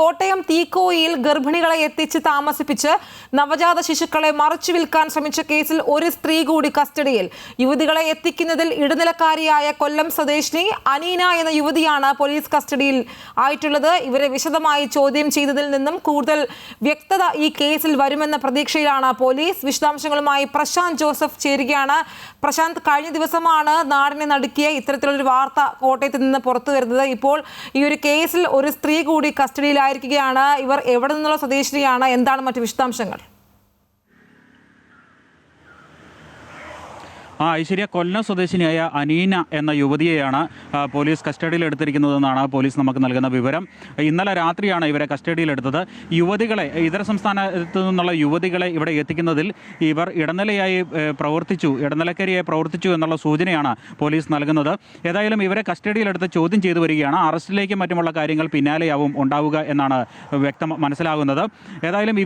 കോട്ടയം തീക്കോയിൽ ഗർഭിണികളെ എത്തിച്ച് താമസിപ്പിച്ച് നവജാത ശിശുക്കളെ മറിച്ചു വിൽക്കാൻ ശ്രമിച്ച കേസിൽ ഒരു സ്ത്രീ കൂടി കസ്റ്റഡിയിൽ. യുവതികളെ എത്തിക്കുന്നതിൽ ഇടനിലക്കാരിയായ കൊല്ലം സ്വദേശിനി അനീന എന്ന യുവതിയാണ് പോലീസ് കസ്റ്റഡിയിൽ ആയിട്ടുള്ളത്. ഇവരെ വിശദമായി ചോദ്യം ചെയ്തതിൽ നിന്നും കൂടുതൽ വ്യക്തത ഈ കേസിൽ വരുമെന്ന പ്രതീക്ഷയിലാണ് പോലീസ്. വിശദാംശങ്ങളുമായി പ്രശാന്ത് ജോസഫ് ചേരുകയാണ്. പ്രശാന്ത്, കഴിഞ്ഞ ദിവസമാണ് നാടിനെ നടുക്കിയ ഇത്തരത്തിലൊരു വാർത്ത കോട്ടയത്ത് നിന്ന് പുറത്തു വരുന്നത്. ഇപ്പോൾ ഈ ഒരു കേസിൽ ഒരു സ്ത്രീ കൂടി കസ്റ്റഡിയിലായിരിക്കുകയാണ്. ഇവർ എവിടെ നിന്നുള്ള സ്വദേശിനിയാണ്? എന്താണ് മറ്റു വിശദാംശങ്ങൾ? ഐശ്വര്യ, കൊല്ലം സ്വദേശിനിയായ അനീന എന്ന യുവതിയെയാണ് പോലീസ് കസ്റ്റഡിയിലെടുത്തിരിക്കുന്നതെന്നാണ് പോലീസ് നമുക്ക് നൽകുന്ന വിവരം. ഇന്നലെ രാത്രിയാണ് ഇവരെ കസ്റ്റഡിയിലെടുത്തത്. യുവതികളെ, ഇതര സംസ്ഥാനത്തു നിന്നുള്ള യുവതികളെ ഇവിടെ എത്തിക്കുന്നതിൽ ഇവർ ഇടനിലക്കാരിയായി പ്രവർത്തിച്ചു എന്നുള്ള സൂചനയാണ് പോലീസ് നൽകുന്നത്. ഏതായാലും ഇവരെ കസ്റ്റഡിയിലെടുത്ത് ചോദ്യം ചെയ്തു വരികയാണ്. അറസ്റ്റിലേക്കും മറ്റുമുള്ള കാര്യങ്ങൾ പിന്നാലെയാവും ഉണ്ടാവുക എന്നാണ് മനസ്സിലാകുന്നത്. ഏതായാലും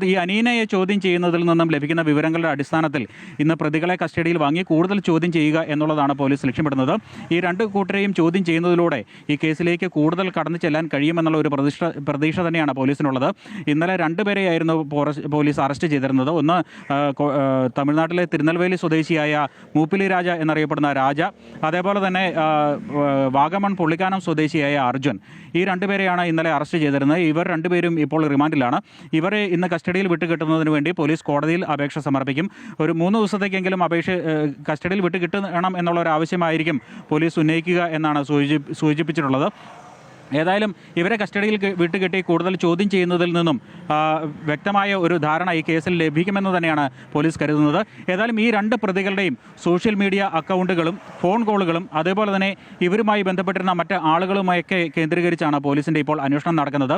ഈ അനീനയെ ചോദ്യം ചെയ്യുന്നതിൽ നിന്നും ലഭിക്കുന്ന വിവരങ്ങളുടെ അടിസ്ഥാനത്തിൽ ഇന്ന് പ്രതികളെ കസ്റ്റഡിയിൽ വാങ്ങി കൂടുതൽ ചോദ്യം ചെയ്യുക എന്നുള്ളതാണ് പോലീസ് ലക്ഷ്യമിടുന്നത്. ഈ രണ്ട് കൂട്ടരെയും ചോദ്യം ചെയ്യുന്നതിലൂടെ ഈ കേസിലേക്ക് കൂടുതൽ കടന്നു ചെല്ലാൻ കഴിയുമെന്നുള്ള ഒരു പ്രതീക്ഷ തന്നെയാണ് പോലീസിനുള്ളത്. ഇന്നലെ രണ്ടുപേരെയായിരുന്നു പോലീസ് അറസ്റ്റ് ചെയ്തിരുന്നത്. ഒന്ന് തമിഴ്നാട്ടിലെ തിരുനെൽവേലി സ്വദേശിയായ മൂപ്പിലി രാജ എന്നറിയപ്പെടുന്ന രാജ, അതേപോലെ തന്നെ വാഗമൺ പുള്ളിക്കാനം സ്വദേശിയായ അർജുൻ. ഈ രണ്ടുപേരെയാണ് ഇന്നലെ അറസ്റ്റ് ചെയ്തിരുന്നത്. ഇവർ രണ്ടുപേരും ഇപ്പോൾ റിമാൻഡിലാണ്. ഇവരെ ഇന്ന് കസ്റ്റഡിയിൽ വിട്ടുകിട്ടുന്നതിന് വേണ്ടി പോലീസ് കോടതിയിൽ അപേക്ഷ സമർപ്പിക്കും. ഒരു 3 ദിവസത്തേക്കെങ്കിലും കസ്റ്റഡിയിൽ വിട്ടുകിട്ടണം എന്നുള്ള ഒരു ആവശ്യമായിരിക്കും പോലീസ് ഉന്നയിക്കുക എന്നാണ് സൂചിപ്പിച്ചിട്ടുള്ളത്. ഏതായാലും ഇവരെ കസ്റ്റഡിയിൽ വിട്ടുകെട്ടി കൂടുതൽ ചോദ്യം ചെയ്യുന്നതിൽ നിന്നും വ്യക്തമായ ഒരു ധാരണ ഈ കേസിൽ ലഭിക്കുമെന്ന് തന്നെയാണ് പോലീസ് കരുതുന്നത്. ഏതായാലും ഈ രണ്ട് പ്രതികളുടെയും സോഷ്യൽ മീഡിയ അക്കൗണ്ടുകളും ഫോൺ കോളുകളും അതേപോലെ തന്നെ ഇവരുമായി ബന്ധപ്പെട്ടിരുന്ന മറ്റ് ആളുകളുമൊക്കെ കേന്ദ്രീകരിച്ചാണ് പോലീസിൻ്റെ ഇപ്പോൾ അന്വേഷണം നടക്കുന്നത്.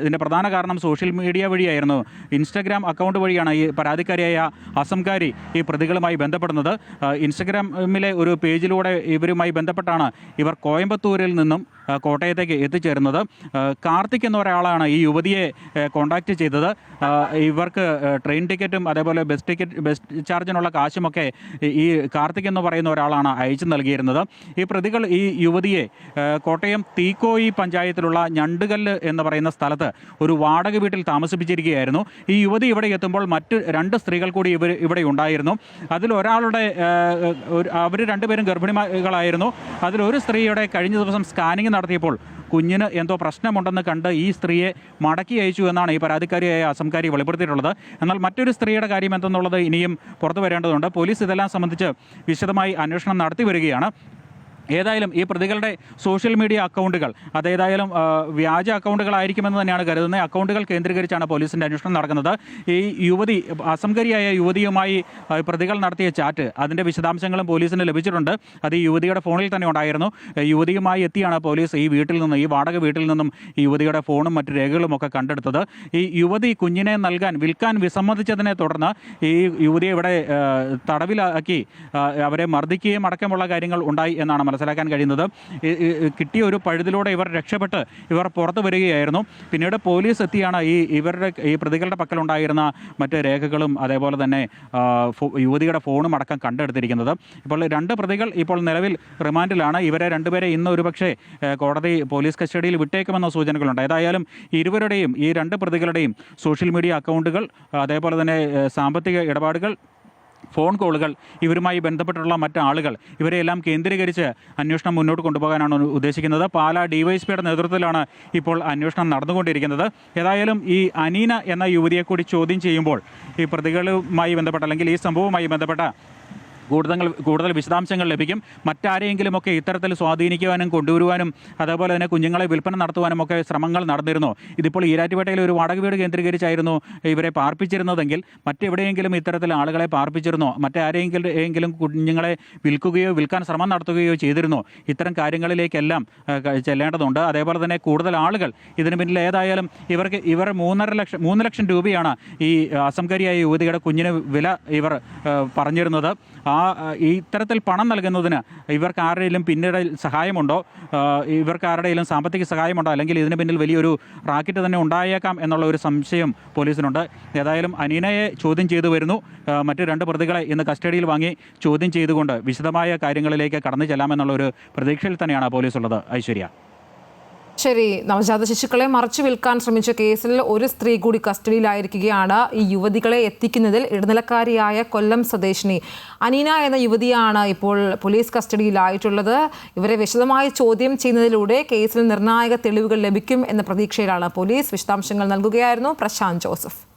ഇതിൻ്റെ പ്രധാന കാരണം സോഷ്യൽ മീഡിയ വഴിയായിരുന്നു. ഇൻസ്റ്റഗ്രാം അക്കൗണ്ട് വഴിയാണ് ഈ പരാതിക്കാരിയായ അസംകാരി ഈ പ്രതികളുമായി ബന്ധപ്പെടുന്നത്. ഇൻസ്റ്റഗ്രാമിലെ ഒരു പേജിലൂടെ ഇവരുമായി ബന്ധപ്പെട്ടാണ് ഇവർ കോയമ്പത്തൂരിൽ നിന്നും കോട്ടയത്തേക്ക് എത്തിച്ചേരുന്നത്. കാർത്തിക് എന്ന ഒരാളാണ് ഈ യുവതിയെ കോൺടാക്റ്റ് ചെയ്തത്. ഇവർക്ക് ട്രെയിൻ ടിക്കറ്റും അതേപോലെ ബസ് ചാർജിനുള്ള കാശുമൊക്കെ ഈ കാർത്തിക് എന്ന് പറയുന്ന ഒരാളാണ് അയച്ചു നൽകിയിരുന്നത്. ഈ പ്രതികൾ ഈ യുവതിയെ കോട്ടയം തീക്കോയി പഞ്ചായത്തിലുള്ള ഞണ്ടുകല്ല് എന്ന് പറയുന്ന സ്ഥലത്ത് ഒരു വാടക വീട്ടിൽ താമസിപ്പിച്ചിരിക്കുകയായിരുന്നു. ഈ യുവതി ഇവിടെ എത്തുമ്പോൾ മറ്റ് 2 സ്ത്രീകൾ കൂടി ഇവിടെ ഉണ്ടായിരുന്നു. അതിലൊരാളുടെ അവർ രണ്ടുപേരും ഗർഭിണികളായിരുന്നു. അതിലൊരു സ്ത്രീയുടെ കഴിഞ്ഞ ദിവസം സ്കാനിങ് നടത്തിയപ്പോൾ കുഞ്ഞിന് എന്തോ പ്രശ്നമുണ്ടെന്ന് കണ്ട് ഈ സ്ത്രീയെ മടക്കി അയച്ചു എന്നാണ് ഈ പരാതിക്കാരിയായ അസംകാരി വെളിപ്പെടുത്തിയിട്ടുള്ളത്. എന്നാൽ മറ്റൊരു സ്ത്രീയുടെ കാര്യം എന്തെന്നുള്ളത് ഇനിയും പുറത്തു വരേണ്ടതുണ്ട്. പോലീസ് ഇതെല്ലാം സംബന്ധിച്ച് വിശദമായി അന്വേഷണം നടത്തി വരികയാണ്. ഏതായാലും ഈ പ്രതികളുടെ സോഷ്യൽ മീഡിയ അക്കൗണ്ടുകൾ അതേതായാലും വ്യാജ അക്കൗണ്ടുകളായിരിക്കുമെന്ന് തന്നെയാണ് കരുതുന്നത്. അക്കൗണ്ടുകൾ കേന്ദ്രീകരിച്ചാണ് പോലീസിൻ്റെ അന്വേഷണം നടക്കുന്നത്. ഈ യുവതി, അസംകരിയായ യുവതിയുമായി പ്രതികൾ നടത്തിയ ചാറ്റ്, അതിൻ്റെ വിശദാംശങ്ങളും പോലീസിന് ലഭിച്ചിട്ടുണ്ട്. അത് ഈ യുവതിയുടെ ഫോണിൽ തന്നെ ഉണ്ടായിരുന്നു. യുവതിയുമായി എത്തിയാണ് പോലീസ് ഈ വാടക വീട്ടിൽ നിന്നും ഈ യുവതിയുടെ ഫോണും മറ്റു രേഖകളും ഒക്കെ കണ്ടെടുത്തത്. ഈ യുവതി കുഞ്ഞിനെ വിൽക്കാൻ വിസമ്മതിച്ചതിനെ തുടർന്ന് ഈ യുവതിയെ ഇവിടെ തടവിലാക്കി അവരെ മർദ്ദിക്കുകയും അടക്കമുള്ള കാര്യങ്ങൾ ഉണ്ടായി എന്നാണ് മനസ്സിലാക്കാൻ കഴിയുന്നത്. കിട്ടിയ ഒരു പഴുതിലൂടെ ഇവർ രക്ഷപ്പെട്ട് പുറത്തു വരികയായിരുന്നു. പിന്നീട് പോലീസ് എത്തിയാണ് ഈ പ്രതികളുടെ പക്കലുണ്ടായിരുന്ന മറ്റ് രേഖകളും അതേപോലെ തന്നെ യുവതിയുടെ ഫോണും അടക്കം കണ്ടെടുത്തിരിക്കുന്നത്. ഇപ്പോൾ 2 പ്രതികൾ ഇപ്പോൾ നിലവിൽ റിമാൻഡിലാണ്. ഇവരെ രണ്ടുപേരെ ഇന്ന് ഒരുപക്ഷെ കോടതി പോലീസ് കസ്റ്റഡിയിൽ വിട്ടേക്കുമെന്ന സൂചനകളുണ്ട്. ഏതായാലും ഇരുവരുടെയും ഈ 2 പ്രതികളുടെയും സോഷ്യൽ മീഡിയ അക്കൗണ്ടുകൾ അതേപോലെ തന്നെ സാമ്പത്തിക ഇടപാടുകൾ, ഫോൺ കോളുകൾ, ഇവരുമായി ബന്ധപ്പെട്ടുള്ള മറ്റ് ആളുകൾ, ഇവരെല്ലാം കേന്ദ്രീകരിച്ച് അന്വേഷണം മുന്നോട്ട് കൊണ്ടുപോകാനാണ് ഉദ്ദേശിക്കുന്നത്. പാലാ ഡിവൈഎസ്പിയുടെ നേതൃത്വത്തിലാണ് ഇപ്പോൾ അന്വേഷണം നടന്നുകൊണ്ടിരിക്കുന്നത്. ഏതായാലും ഈ അനീന എന്ന യുവതിയെ കൂടി ചോദ്യം ചെയ്യുമ്പോൾ ഈ പ്രതികളുമായി ബന്ധപ്പെട്ട അല്ലെങ്കിൽ ഈ സംഭവവുമായി ബന്ധപ്പെട്ട കൂടുതൽ വിശദാംശങ്ങൾ ലഭിക്കും. മറ്റാരെയെങ്കിലുമൊക്കെ ഇത്തരത്തിൽ സ്വാധീനിക്കുവാനും കൊണ്ടുവരുവാനും അതേപോലെ തന്നെ കുഞ്ഞുങ്ങളെ വിൽപ്പന നടത്തുവാനും ഒക്കെ ശ്രമങ്ങൾ നടന്നിരുന്നു. ഇതിപ്പോൾ ഈരാറ്റുപേട്ടയിലെ ഒരു വാടക വീട് കേന്ദ്രീകരിച്ചായിരുന്നു ഇവരെ പാർപ്പിച്ചിരുന്നതെങ്കിൽ മറ്റെവിടെയെങ്കിലും ഇത്തരത്തിൽ ആളുകളെ പാർപ്പിച്ചിരുന്നോ, മറ്റാരെയെങ്കിലും കുഞ്ഞുങ്ങളെ വിൽക്കാൻ ശ്രമം നടത്തുകയോ ചെയ്തിരുന്നോ? ഇത്തരം കാര്യങ്ങളിലേക്കെല്ലാം ചെല്ലേണ്ടതുണ്ട്. അതേപോലെ തന്നെ കൂടുതൽ ആളുകൾ ഇതിന് പിന്നിൽ ഏതായാലും ഇവർ 3 ലക്ഷം രൂപയാണ് ഈ അസംകരിയായ യുവതിയുടെ കുഞ്ഞിന് വില ഇവർ പറഞ്ഞിരുന്നത്. ഇത്തരത്തിൽ പണം നൽകുന്നതിന് ഇവർക്ക് ആരുടെയും പിന്നീട് സഹായമുണ്ടോ, ഇവർക്ക് ആരുടെയും സാമ്പത്തിക സഹായമുണ്ടോ, അല്ലെങ്കിൽ ഇതിന് പിന്നിൽ വലിയൊരു റാക്കറ്റ് തന്നെ ഉണ്ടായേക്കാം എന്നുള്ള ഒരു സംശയം പോലീസിനുണ്ട്. ഏതായാലും അനീനയെ ചോദ്യം ചെയ്തു വരുന്നു. മറ്റ് 2 പ്രതികളെ ഇന്ന് കസ്റ്റഡിയിൽ വാങ്ങി ചോദ്യം ചെയ്തുകൊണ്ട് വിശദമായ കാര്യങ്ങളിലേക്ക് കടന്നു ചെല്ലാമെന്നുള്ള ഒരു പ്രതീക്ഷയിൽ തന്നെയാണ് പോലീസുള്ളത്. ഐശ്വര്യ. ശരി, നവജാത ശിശുക്കളെ മറച്ചു വിൽക്കാൻ ശ്രമിച്ച കേസിൽ ഒരു സ്ത്രീ കൂടി കസ്റ്റഡിയിലായിരിക്കുകയാണ്. ഈ യുവതികളെ എത്തിക്കുന്നതിൽ ഇടനിലക്കാരിയായ കൊല്ലം സ്വദേശിനി അനീന എന്ന യുവതിയാണ് ഇപ്പോൾ പോലീസ് കസ്റ്റഡിയിലായിട്ടുള്ളത്. ഇവരെ വിശദമായി ചോദ്യം ചെയ്യുന്നതിലൂടെ കേസിൽ നിർണായക തെളിവുകൾ ലഭിക്കും എന്ന പ്രതീക്ഷയിലാണ് പോലീസ്. വിശദാംശങ്ങൾ നൽകുകയായിരുന്നു പ്രശാന്ത് ജോസഫ്.